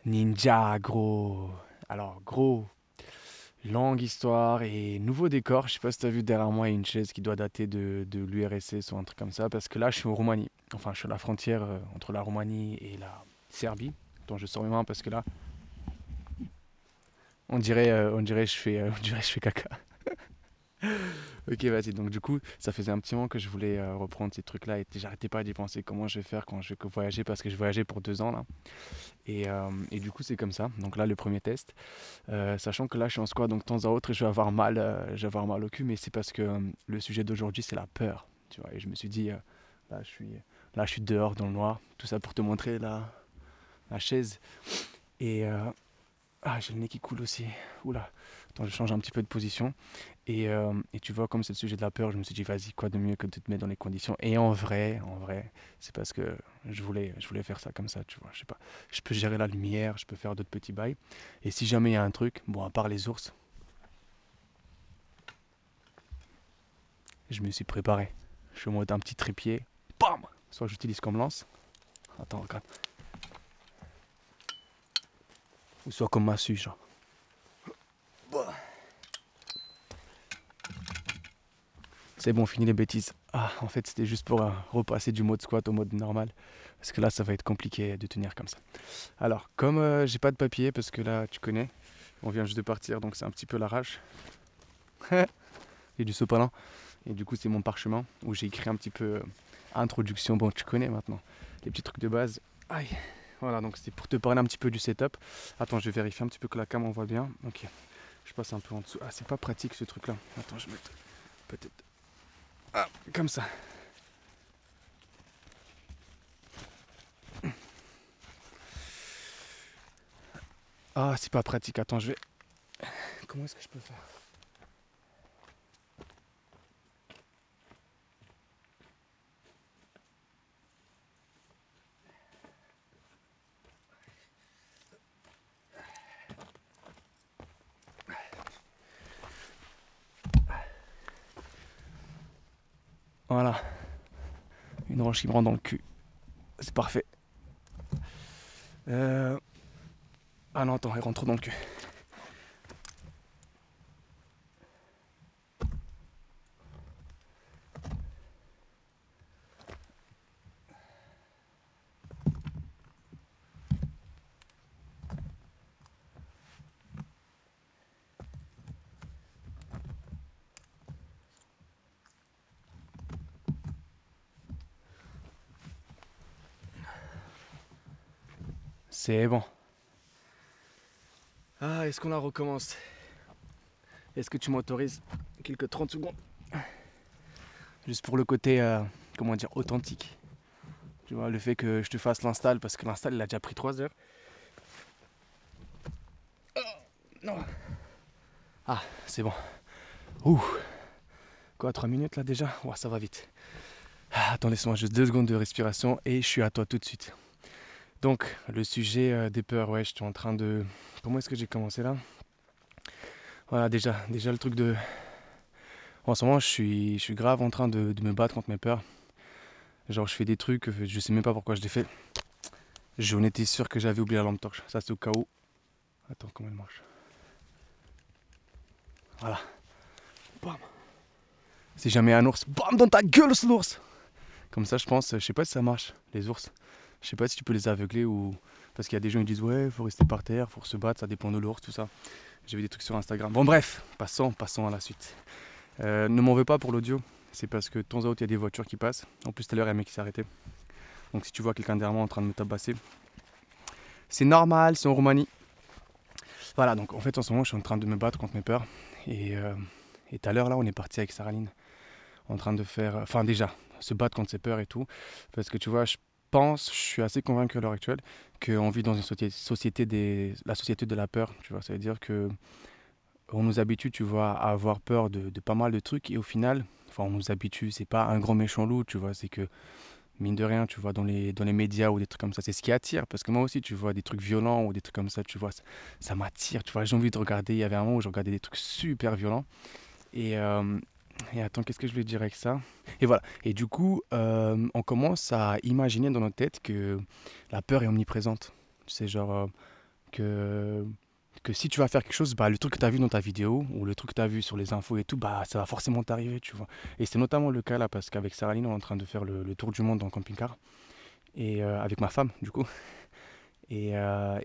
Ninja, gros. Alors, gros, longue histoire et nouveau décor. Je sais pas si t'as vu derrière moi, il y a une chaise qui doit dater de l'URSS ou un truc comme ça. Parce que là, je suis en Roumanie. Enfin, je suis à la frontière entre la Roumanie et la Serbie. Dont je sors mes mains parce que là, on dirait on dirait je fais caca. Ok, vas-y. Donc, du coup, ça faisait un petit moment que je voulais reprendre ces trucs-là et j'arrêtais pas d'y penser. Comment je vais faire quand je vais voyager parce que je voyageais pour 2 ans là. Et du coup, c'est comme ça. Donc là, le premier test. Sachant que là, je suis en squat, donc de temps à autre, je vais avoir mal au cul, mais c'est parce que le sujet d'aujourd'hui, c'est la peur. Tu vois, et je me suis dit, là, je suis, là, je suis dehors dans le noir, tout ça pour te montrer la chaise. Et j'ai le nez qui coule aussi. Oula, attends, je change un petit peu de position. Et tu vois, comme c'est le sujet de la peur, je me suis dit, vas-y, quoi de mieux que de te mettre dans les conditions. Et en vrai, c'est parce que je voulais faire ça comme ça, tu vois. Je sais pas, je peux gérer la lumière, je peux faire d'autres petits bails. Et si jamais il y a un truc, bon, à part les ours, je me suis préparé. Je suis en mode un petit trépied. Bam! Soit j'utilise comme lance. Attends, regarde. Ou soit comme massue, genre. C'est bon, fini les bêtises. En fait, c'était juste pour repasser du mode squat au mode normal. Parce que là, ça va être compliqué de tenir comme ça. Alors, comme j'ai pas de papier, parce que là, tu connais, on vient juste de partir, donc c'est un petit peu l'arrache. Et du sopalin. Et du coup, c'est mon parchemin où j'ai écrit un petit peu introduction. Bon, tu connais maintenant les petits trucs de base. Aïe. Voilà, donc c'était pour te parler un petit peu du setup. Attends, je vais vérifier un petit peu que la cam on voit bien. Ok, je passe un peu en dessous. Ah, c'est pas pratique ce truc là. Attends, je vais mettre peut-être. Ah, comme ça. Ah, c'est pas pratique. Attends, je vais. Comment est-ce que je peux faire? Voilà, une roche qui me rentre dans le cul. C'est parfait. Euh... Ah non, attends, elle rentre trop dans le cul. C'est bon. Ah, est-ce qu'on la recommence? Est-ce que tu m'autorises quelques 30 secondes? Juste pour le côté, comment dire, authentique. Tu vois, le fait que je te fasse l'install, parce que l'install, il a déjà pris 3 heures. Non. Ah, c'est bon. Ouh. Quoi, 3 minutes là déjà? Ouais, ça va vite. Attends, laisse-moi juste 2 secondes de respiration et je suis à toi tout de suite. Donc, le sujet des peurs, ouais, je suis en train de... Comment est-ce que j'ai commencé là? Voilà, déjà le truc de... En ce moment, je suis grave en train de me battre contre mes peurs. Genre, je fais des trucs, je sais même pas pourquoi je les fais. J'en étais sûr que j'avais oublié la lampe torche. Ça, c'est au cas où. Attends, comment elle marche? Voilà. Bam. Si jamais un ours, bam dans ta gueule, ce l'ours! Comme ça, je pense, je sais pas si ça marche, les ours. Je sais pas si tu peux les aveugler ou. Parce qu'il y a des gens qui disent ouais, faut rester par terre, faut se battre, ça dépend de l'ours, tout ça. J'ai vu des trucs sur Instagram. Bon, bref, passons à la suite. Ne m'en veux pas pour l'audio, c'est parce que de temps à autre, il y a des voitures qui passent. En plus, tout à l'heure, il y a un mec qui s'est arrêté. Donc, si tu vois quelqu'un derrière moi en train de me tabasser, c'est normal, c'est en Roumanie. Voilà, donc en fait, en ce moment, je suis en train de me battre contre mes peurs. Et tout à l'heure, là, on est parti avec Saraline en train de faire. Enfin, déjà, se battre contre ses peurs et tout. Parce que tu vois, je suis assez convaincu à l'heure actuelle qu'on vit dans une société la société de la peur. Tu vois, ça veut dire que on nous habitue, tu vois, à avoir peur de pas mal de trucs. Et au final, enfin, on nous habitue, c'est pas un grand méchant loup, tu vois, c'est que mine de rien, tu vois, dans les médias ou des trucs comme ça, c'est ce qui attire. Parce que moi aussi, tu vois, des trucs violents ou des trucs comme ça, tu vois, ça m'attire. Tu vois, j'ai envie de regarder. Il y avait un moment où je regardais des trucs super violents. Et, euh, et attends, qu'est-ce que je voulais dire avec ça? Et voilà. Et du coup, on commence à imaginer dans notre tête que la peur est omniprésente. Tu sais, genre, que, que si tu vas faire quelque chose, bah, le truc que tu as vu dans ta vidéo ou le truc que tu as vu sur les infos et tout, bah, ça va forcément t'arriver, tu vois. Et c'est notamment le cas là, parce qu'avec Saraline, on est en train de faire le tour du monde en camping-car, et avec ma femme, du coup. Et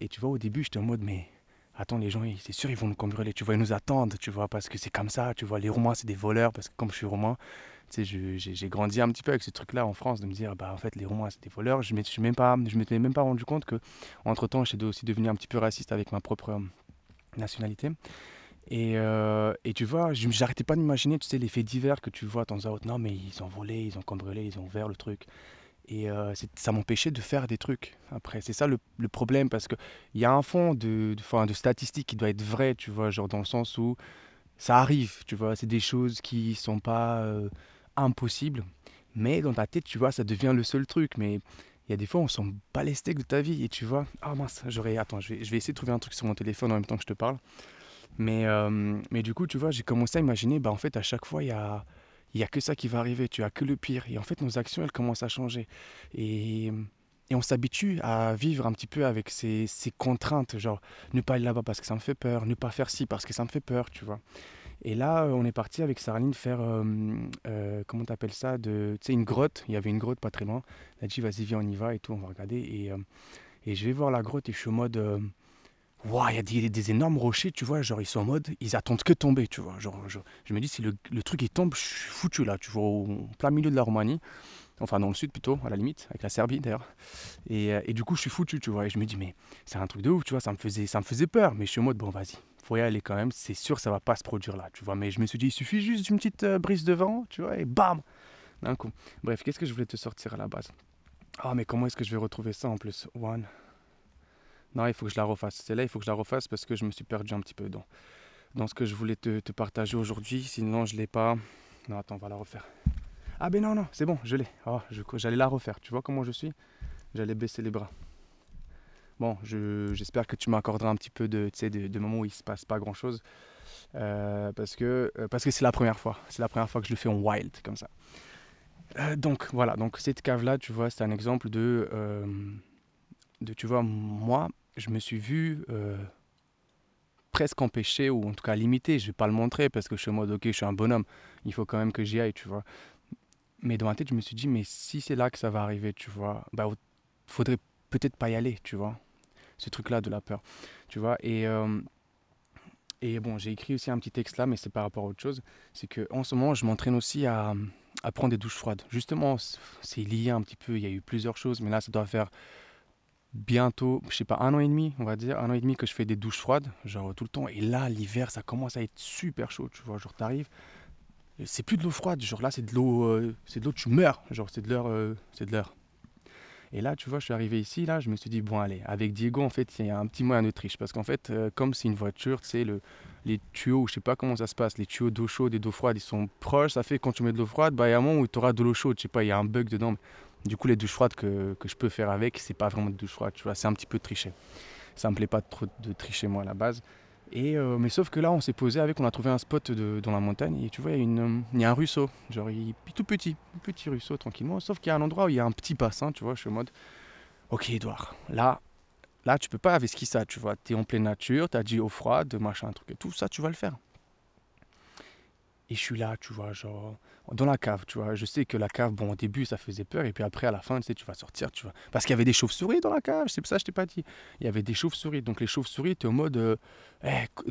tu vois, au début, j'étais en mode, mais attends, les gens, c'est sûr, ils vont nous cambrioler, tu vois, ils nous attendent, tu vois, parce que c'est comme ça, tu vois, les Roumains, c'est des voleurs, parce que comme je suis Roumain, tu sais, j'ai grandi un petit peu avec ce truc-là en France, de me dire, bah en fait, les Roumains, c'est des voleurs. Je m'étais même pas rendu compte que, entre-temps, j'étais aussi devenu un petit peu raciste avec ma propre nationalité. Et tu vois, j'arrêtais pas d'imaginer, tu sais, les faits divers que tu vois de temps à autre. Non, mais ils ont volé, ils ont cambriolé, ils ont ouvert le truc. Et ça m'empêchait de faire des trucs. Après, c'est ça le problème, parce qu'il y a un fond enfin, de statistiques qui doit être vrai, tu vois, genre dans le sens où ça arrive, tu vois, c'est des choses qui sont pas impossibles, mais dans ta tête, tu vois, ça devient le seul truc. Mais il y a des fois, on s'en bat les steaks de ta vie, et tu vois, ah mince, attends, je vais essayer de trouver un truc sur mon téléphone en même temps que je te parle. Mais du coup, tu vois, j'ai commencé à imaginer, bah en fait, à chaque fois, il y a que ça qui va arriver, tu as que le pire. Et en fait, nos actions, elles commencent à changer. Et, et on s'habitue à vivre un petit peu avec ces contraintes, genre ne pas aller là-bas parce que ça me fait peur, ne pas faire ci parce que ça me fait peur, tu vois. Et là, on est parti avec Saraline faire, comment t'appelles ça, tu sais, une grotte. Il y avait une grotte pas très loin. Elle a dit, vas-y, viens, on y va et tout, on va regarder. Et je vais voir la grotte et je suis en mode, waouh, il y a des énormes rochers, tu vois, genre ils sont en mode, ils attendent que tomber, tu vois. Genre, je me dis, si le truc il tombe, je suis foutu là, tu vois, au plein milieu de la Roumanie, enfin dans le sud plutôt, à la limite, avec la Serbie d'ailleurs. Et du coup, je suis foutu, tu vois. Et je me dis, mais c'est un truc de ouf, tu vois, ça me faisait peur, mais je suis en mode, bon, vas-y, faut y aller quand même, c'est sûr, ça va pas se produire là, tu vois. Mais je me suis dit, il suffit juste d'une petite brise de vent, tu vois, et bam, d'un coup. Bref, qu'est-ce que je voulais te sortir à la base? Ah, mais comment est-ce que je vais retrouver ça en plus? One. Non, il faut que je la refasse. C'est là, il faut que je la refasse parce que je me suis perdu un petit peu dans ce que je voulais te partager aujourd'hui. Sinon, je l'ai pas. Non, attends, on va la refaire. Ah ben non, non, c'est bon, je l'ai. Oh, j'allais la refaire. Tu vois comment je suis? J'allais baisser les bras. Bon, j'espère que tu m'accorderas un petit peu tu sais, de moments où il se passe pas grand-chose. Parce que c'est la première fois. C'est la première fois que je le fais en wild, comme ça. Donc, voilà. Donc, cette cave-là, tu vois, c'est un exemple tu vois, moi, je me suis vu presque empêché ou en tout cas limité. Je vais pas le montrer parce que je suis en mode ok, je suis un bonhomme, il faut quand même que j'y aille, tu vois. Mais dans ma tête, je me suis dit, mais si c'est là que ça va arriver, tu vois, bah faudrait peut-être pas y aller, tu vois. Ce truc-là de la peur, tu vois. Et bon, j'ai écrit aussi un petit texte là, mais c'est par rapport à autre chose. C'est que en ce moment, je m'entraîne aussi à prendre des douches froides. Justement, c'est lié un petit peu. Il y a eu plusieurs choses, mais là, ça doit faire bientôt, je sais pas, 1 an et demi, on va dire, 1 an et demi que je fais des douches froides, genre tout le temps. Et là, l'hiver, ça commence à être super chaud, tu vois. Genre, t'arrives, c'est plus de l'eau froide, genre là, c'est de l'eau, tu meurs, genre, c'est de l'heure. Et là, tu vois, je suis arrivé ici, là, je me suis dit, bon, allez, avec Diego, en fait, il y a un petit moyen de triche. Parce qu'en fait, comme c'est une voiture, tu sais, les tuyaux, je sais pas comment ça se passe, les tuyaux d'eau chaude et d'eau froide, ils sont proches. Ça fait que quand tu mets de l'eau froide, bah, il y a un moment où tu auras de l'eau chaude, je sais pas, il y a un bug dedans. Du coup, les douches froides que je peux faire avec, c'est pas vraiment de douche froide, tu vois, c'est un petit peu triché. Ça me plaît pas trop de tricher, moi, à la base. Mais sauf que là, on s'est posé avec, on a trouvé un spot dans la montagne, et tu vois, il y a un ruisseau, genre, il est tout petit, un petit ruisseau, tranquillement. Sauf qu'il y a un endroit où il y a un petit bassin, tu vois, je suis en mode, ok, Edouard, là, tu peux pas avec ça, tu vois. T'es en pleine nature, t'as dit eau froide, machin, un truc et tout ça, tu vas le faire. Et je suis là, tu vois, genre, dans la cave, tu vois. Je sais que la cave, bon, au début, ça faisait peur, et puis après, à la fin, tu sais, tu vas sortir, tu vois. Parce qu'il y avait des chauves-souris dans la cave, c'est ça, je t'ai pas dit. Il y avait des chauves-souris. Donc, les chauves-souris, t'es en mode,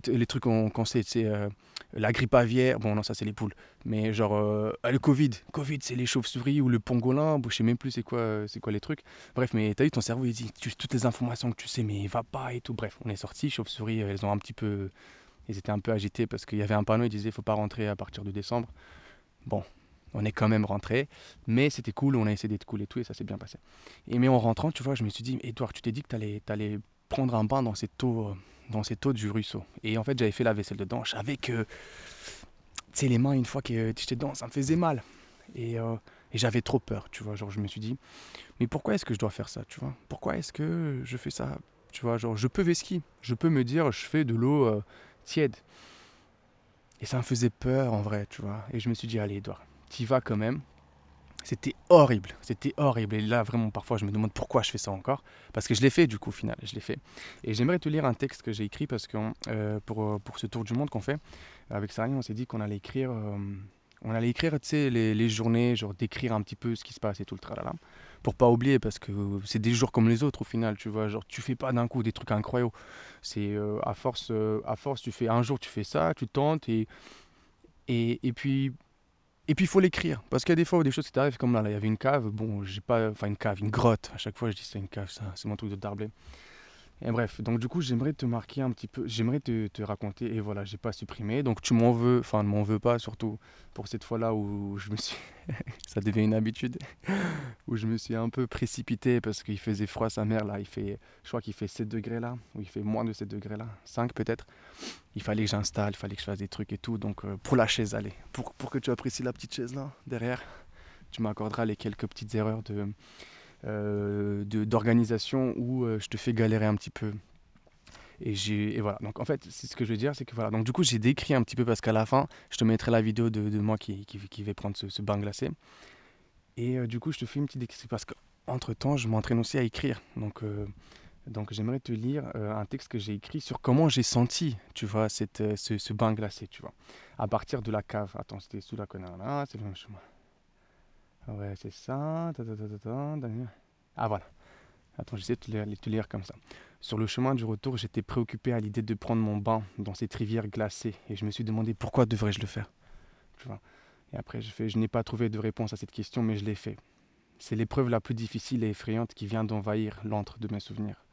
les trucs qu'on sait, tu sais, la grippe aviaire, bon, non, ça, c'est les poules. Mais genre, le Covid. Covid, c'est les chauves-souris ou le pangolin, bon, je sais même plus c'est quoi les trucs. Bref, mais t'as vu, ton cerveau, il dit toutes les informations que tu sais, mais va pas et tout. Bref, on est sorti, chauves-souris, elles ont un petit peu. Ils étaient un peu agités parce qu'il y avait un panneau, il disait faut pas rentrer à partir de décembre. Bon, on est quand même rentré, mais c'était cool, on a essayé d'être cool et tout, et ça s'est bien passé. Mais en rentrant, tu vois, je me suis dit, Edouard, tu t'es dit que t'allais prendre un bain dans cette eau du ruisseau. Et en fait, j'avais fait la vaisselle dedans. Je savais que, tu sais, les mains, une fois que j'étais dedans, ça me faisait mal. Et j'avais trop peur, tu vois. Genre, je me suis dit, mais pourquoi est-ce que je dois faire ça, tu vois? Pourquoi est-ce que je fais ça? Tu vois, genre, je peux vesquiller. Je peux me dire, je fais de l'eau tiède. Et ça me faisait peur en vrai, tu vois. Et je me suis dit, allez, Edouard, t'y vas quand même. C'était horrible, c'était horrible. Et là, vraiment, parfois, je me demande pourquoi je fais ça encore. Parce que je l'ai fait, du coup, au final, je l'ai fait. Et j'aimerais te lire un texte que j'ai écrit parce que pour ce tour du monde qu'on fait, avec Sarah, on s'est dit qu'on allait écrire, tu sais, les journées, genre d'écrire un petit peu ce qui se passe et tout le tralala. Pour pas oublier, parce que c'est des jours comme les autres, au final, tu vois. Genre, tu fais pas d'un coup des trucs incroyables. C'est à force, tu fais un jour, tu fais ça, tu tentes et puis il faut l'écrire. Parce qu'il y a des fois où des choses qui t'arrivent, comme là, il y avait une cave. Bon, j'ai pas. Enfin, une cave, une grotte. À chaque fois, je dis c'est une cave, ça, c'est mon truc de Darblay. Et bref, donc du coup, j'aimerais te marquer un petit peu. J'aimerais te raconter. Et voilà, j'ai pas supprimé. Donc tu m'en veux. Enfin, ne m'en veux pas, surtout pour cette fois-là où je me suis. Ça devient une habitude. Où je me suis un peu précipité parce qu'il faisait froid, sa mère, là. Je crois qu'il fait 7 degrés là. Ou il fait moins de 7 degrés là. 5 peut-être. Il fallait que j'installe, il fallait que je fasse des trucs et tout. Donc pour la chaise, allez. Pour que tu apprécies la petite chaise là, derrière. Tu m'accorderas les quelques petites erreurs d'organisation où je te fais galérer un petit peu. Et voilà. Donc en fait, c'est ce que je veux dire, c'est que voilà. Donc du coup, j'ai décrit un petit peu parce qu'à la fin, je te mettrai la vidéo de moi qui vais prendre ce bain glacé. Et du coup, je te fais une petite description parce qu'entre temps, je m'entraîne aussi à écrire. Donc j'aimerais te lire un texte que j'ai écrit sur comment j'ai senti, tu vois, ce bain glacé, tu vois, à partir de la cave. Attends, c'était sous la connasse là, c'est le même chemin. Ouais, c'est ça. Ah voilà. Attends, j'essaie de te lire comme ça. Sur le chemin du retour, j'étais préoccupé à l'idée de prendre mon bain dans cette rivière glacée et je me suis demandé pourquoi devrais-je le faire, tu vois. Et après, je n'ai pas trouvé de réponse à cette question, mais je l'ai fait. C'est l'épreuve la plus difficile et effrayante qui vient d'envahir l'antre de mes souvenirs.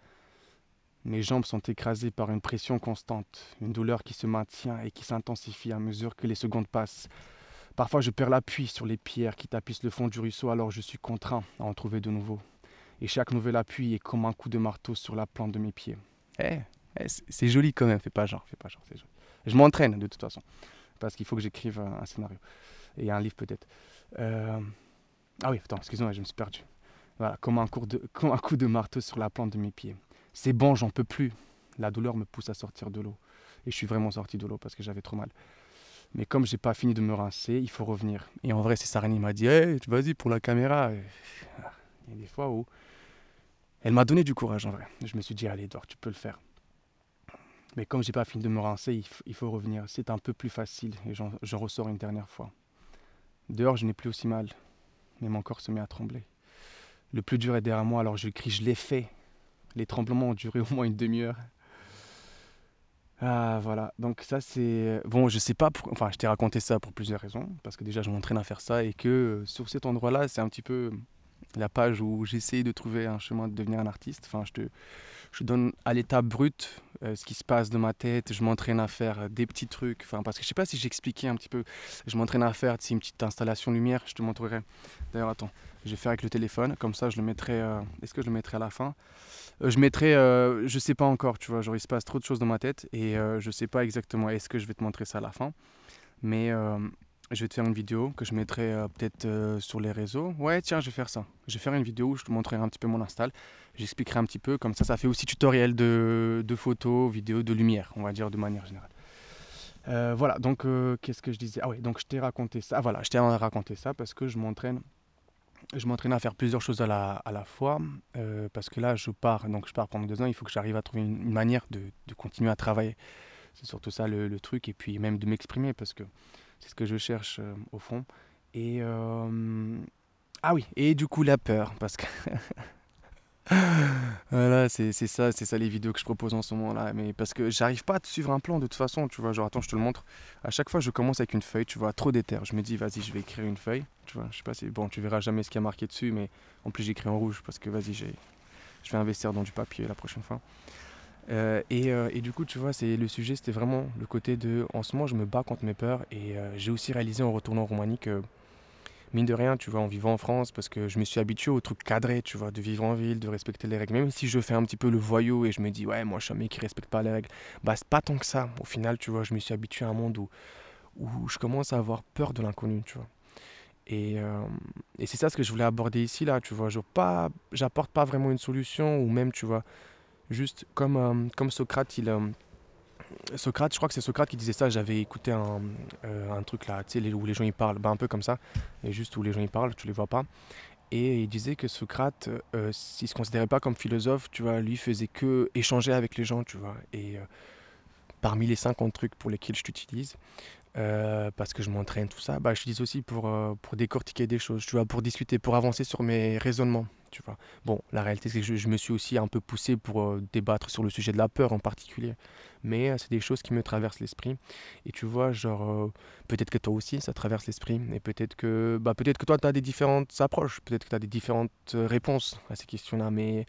Mes jambes sont écrasées par une pression constante, une douleur qui se maintient et qui s'intensifie à mesure que les secondes passent. Parfois, je perds l'appui sur les pierres qui tapissent le fond du ruisseau, alors je suis contraint à en trouver de nouveaux. Et chaque nouvel appui est comme un coup de marteau sur la plante de mes pieds. Eh, c'est joli quand même, fais pas genre, c'est joli. Je m'entraîne de toute façon, parce qu'il faut que j'écrive un scénario et un livre peut-être. Euh, Ah oui, attends, excuse-moi, je me suis perdu. Voilà, comme un coup de marteau sur la plante de mes pieds. C'est bon, j'en peux plus. La douleur me pousse à sortir de l'eau. Et je suis vraiment sorti de l'eau parce que j'avais trop mal. Mais comme j'ai pas fini de me rincer, il faut revenir. Et en vrai, c'est Sarani qui m'a dit, hey, vas-y pour la caméra. Et il y a des fois où elle m'a donné du courage en vrai. Je me suis dit, allez, Edouard, tu peux le faire. Mais comme j'ai pas fini de me rincer, il faut revenir. C'est un peu plus facile et j'en ressors une dernière fois. Dehors, je n'ai plus aussi mal, mais mon corps se met à trembler. Le plus dur est derrière moi, alors je crie, je l'ai fait. Les tremblements ont duré au moins une demi-heure. Ah voilà, donc ça c'est... Bon, je sais pas, enfin je t'ai raconté ça pour plusieurs raisons, parce que déjà je m'entraîne à faire ça et que sur cet endroit-là, c'est un petit peu la page où j'essaye de trouver un chemin de devenir un artiste. Enfin, je donne à l'état brut ce qui se passe de ma tête. Je m'entraîne à faire des petits trucs. Enfin, parce que je sais pas si j'ai expliqué un petit peu. Je m'entraîne à faire une petite installation lumière. Je te montrerai. D'ailleurs, attends, je vais faire avec le téléphone. Comme ça, je le mettrai. Est-ce que je le mettrai à la fin? Je mettrai. Je sais pas encore. Tu vois, genre il se passe trop de choses dans ma tête et je sais pas exactement. Est-ce que je vais te montrer ça à la fin? Mais je vais te faire une vidéo que je mettrai peut-être sur les réseaux. Ouais, tiens, je vais faire ça. Je vais faire une vidéo où je te montrerai un petit peu mon install. J'expliquerai un petit peu. Comme ça fait aussi tutoriel de photos, vidéos, de lumière, on va dire de manière générale. Voilà, donc qu'est-ce que je disais? Ah oui, donc je t'ai raconté ça. Ah, voilà, je t'ai raconté ça parce que je m'entraîne à faire plusieurs choses à la fois. Parce que là, donc je pars pendant 2 ans. Il faut que j'arrive à trouver une manière de continuer à travailler. C'est surtout ça le truc. Et puis même de m'exprimer parce que c'est ce que je cherche au fond. Et ah oui, et du coup la peur, parce que voilà, c'est ça les vidéos que je propose en ce moment-là. Mais parce que j'arrive pas à te suivre un plan de toute façon, tu vois. Genre attends, je te le montre. À chaque fois, je commence avec une feuille, tu vois, trop d'éther. Je me dis, vas-y, je vais écrire une feuille, tu vois. Je sais pas si bon, tu verras jamais ce qui a marqué dessus, mais en plus j'écris en rouge parce que vas-y, je vais investir dans du papier la prochaine fois. Et du coup, tu vois, le sujet, c'était vraiment le côté de, en ce moment, je me bats contre mes peurs et j'ai aussi réalisé en retournant en Roumanie que mine de rien, tu vois, en vivant en France, parce que je me suis habitué au truc cadré, tu vois, de vivre en ville, de respecter les règles. Même si je fais un petit peu le voyou et je me dis, ouais, moi, je suis un mec qui respecte pas les règles, bah, c'est pas tant que ça. Au final, tu vois, je me suis habitué à un monde où je commence à avoir peur de l'inconnu, tu vois. Et, euh, et c'est ça ce que je voulais aborder ici, là, tu vois. J'apporte pas vraiment une solution, ou même, tu vois, juste comme Socrate, Socrate, je crois que c'est Socrate qui disait ça. J'avais écouté un truc là, tu sais, où les gens ils parlent, un peu comme ça, et juste où les gens ils parlent, tu les vois pas. Et il disait que Socrate, il se considérait pas comme philosophe, tu vois, lui faisait que échanger avec les gens, tu vois. Et parmi les 50 trucs pour lesquels je t'utilise, parce que je m'entraîne, tout ça, bah, je l'utilise aussi pour décortiquer des choses, tu vois, pour discuter, pour avancer sur mes raisonnements, tu vois. Bon, la réalité, c'est que je me suis aussi un peu poussé pour débattre sur le sujet de la peur en particulier. Mais c'est des choses qui me traversent l'esprit. Et tu vois, genre, peut-être que toi aussi, ça traverse l'esprit. Et peut-être que toi, tu as des différentes approches, peut-être que tu as des différentes réponses à ces questions-là. Mais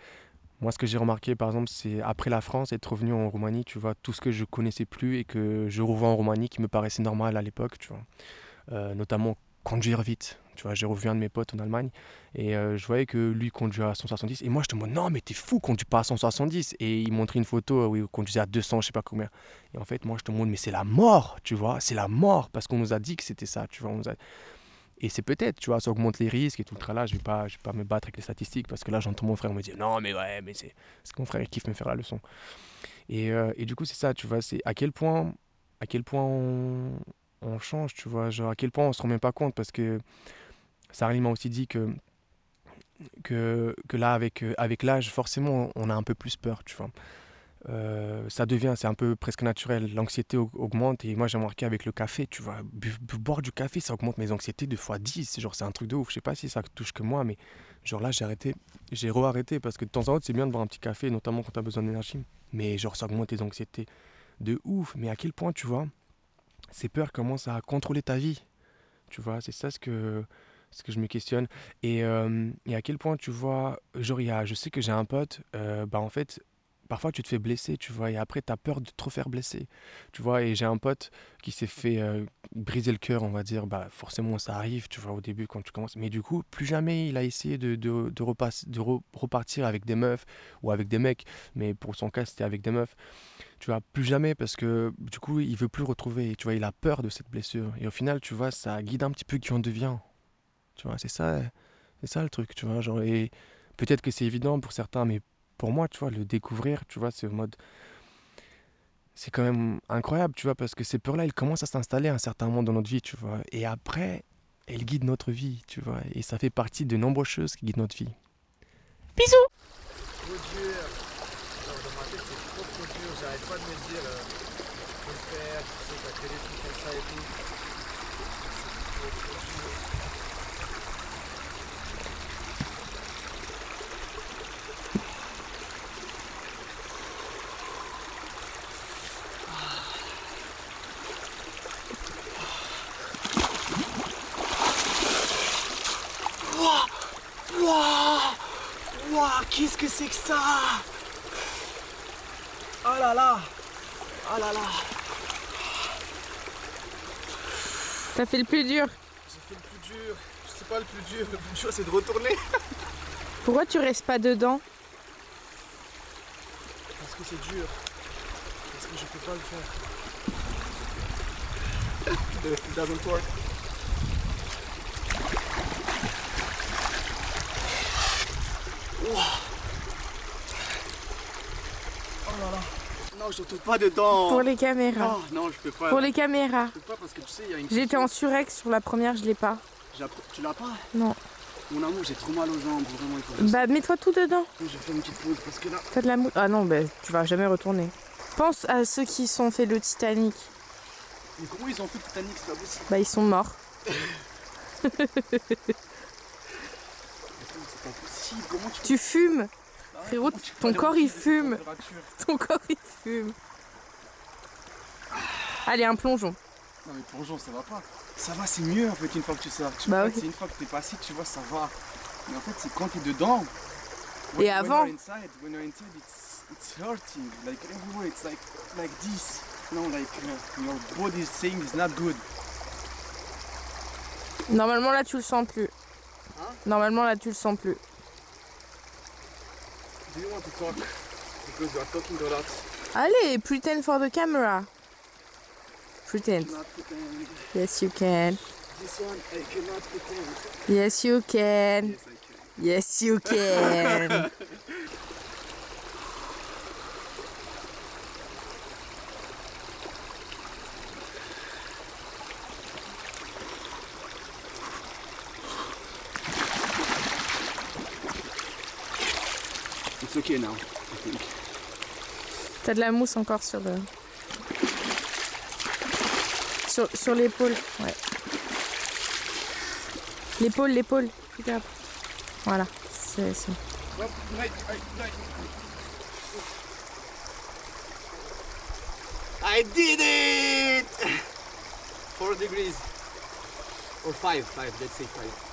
moi, ce que j'ai remarqué, par exemple, c'est après la France, être revenu en Roumanie, tu vois, tout ce que je connaissais plus et que je revois en Roumanie qui me paraissait normal à l'époque, tu vois. Notamment conduire vite. Tu vois, j'ai revu un de mes potes en Allemagne et je voyais que lui conduisait à 170 et moi je te dis non mais t'es fou, conduis pas à 170 et il montrait une photo où il conduisait à 200, je sais pas combien. Et en fait moi je te montre mais c'est la mort, tu vois, c'est la mort parce qu'on nous a dit que c'était ça, tu vois, et c'est peut-être, tu vois, ça augmente les risques et tout le tralala. Je vais pas me battre avec les statistiques parce que là, j'entends mon frère me dire non, mais ouais, mais c'est que mon frère il kiffe me faire la leçon. Et du coup, c'est ça, tu vois, c'est à quel point on change, tu vois, genre à quel point on se rend même pas compte parce que Sarah m'a aussi dit que là, avec l'âge, forcément, on a un peu plus peur, tu vois. C'est un peu presque naturel. L'anxiété augmente et moi j'ai remarqué avec le café, tu vois, boire du café, ça augmente mes anxiétés 2 fois 10. Genre, c'est un truc de ouf. Je sais pas si ça touche que moi, mais genre là, j'ai re-arrêté parce que de temps en temps, c'est bien de boire un petit café, notamment quand tu as besoin d'énergie. Mais genre, ça augmente tes anxiétés de ouf. Mais à quel point, tu vois, ces peurs commencent à contrôler ta vie, tu vois, c'est ça ce que je me questionne. Et à quel point, tu vois, genre, je sais que j'ai un pote, bah en fait, parfois tu te fais blesser, tu vois, et après tu as peur de trop faire blesser, tu vois, et j'ai un pote qui s'est fait briser le cœur, on va dire, bah forcément ça arrive, tu vois, au début quand tu commences, mais du coup, plus jamais il a essayé repartir avec des meufs ou avec des mecs, mais pour son cas, c'était avec des meufs, tu vois, plus jamais parce que du coup, il veut plus retrouver, tu vois, il a peur de cette blessure, et au final, tu vois, ça guide un petit peu qui on devient. Tu vois, c'est ça le truc, tu vois. Genre, et peut-être que c'est évident pour certains, mais pour moi, tu vois, le découvrir, tu vois, c'est au mode. C'est quand même incroyable, tu vois, parce que ces peurs-là, elles commencent à s'installer à un certain moment dans notre vie, tu vois. Et après, elles guident notre vie, tu vois. Et ça fait partie de nombreuses choses qui guident notre vie. Bisous! Trop dur. Genre, dans ma tête, c'est trop trop dur. J'arrête pas de me dire, faut le faire, tu sais, ça crée des trucs comme ça et tout. C'est trop trop dur. Wouah! Wouah! Qu'est-ce que c'est que ça? Oh là là! Oh là là! T'as fait le plus dur. J'ai fait le plus dur. Je sais pas le plus dur. Le plus dur, c'est de retourner. Pourquoi tu restes pas dedans? Parce que c'est dur. Parce que je peux pas le faire. It doesn't work. Wow. Oh là là. Non, je retourne pas dedans. Pour les caméras. Non, non, je peux pas. Pour les caméras. Je peux pas parce que tu sais, il y a une. J'étais en surex sur la première, je l'ai pas. Tu l'as pas? Non. Mon amour, j'ai trop mal aux jambes. Vraiment, il faut que je... Bah mets-toi tout dedans. Je vais faire une petite pause parce que là. Fais de la mousse. Ah non, bah tu vas jamais retourner. Pense à ceux qui sont fait le Titanic. Mais comment ils ont fait le Titanic? C'est pas possible. Bah ils sont morts. C'est pas possible. Comment tu. Tu fumes. Ah, Frérot, comment tu peux ton aller corps au-dessus il de cette fume. température? Ton corps il fume. Allez, un plongeon. Non mais plongeon, ça va pas. Ça va, c'est mieux en fait une fois que tu sors. Bah en oui. fait, c'est une fois que t'es passé, tu vois, ça va. Mais en fait, c'est quand t'es dedans. Et avant. When you're inside, it's hurting. Like everywhere, it's like this. No, like your body is saying it's not good. Normalement là tu le sens plus. Hein? Normalement là tu le sens plus. Do you want to talk? Because you are talking a lot. Allez, pretend for the camera. Pretend. Not pretend. Yes you can. This one, I cannot pretend. Yes you can. Yes, I can. Yes you can. okay now, I think. T'as de la mousse encore sur le... Sur l'épaule, ouais. L'épaule, regarde. Voilà, c'est... I did it! 4 degrees. Or 5, let's say 5.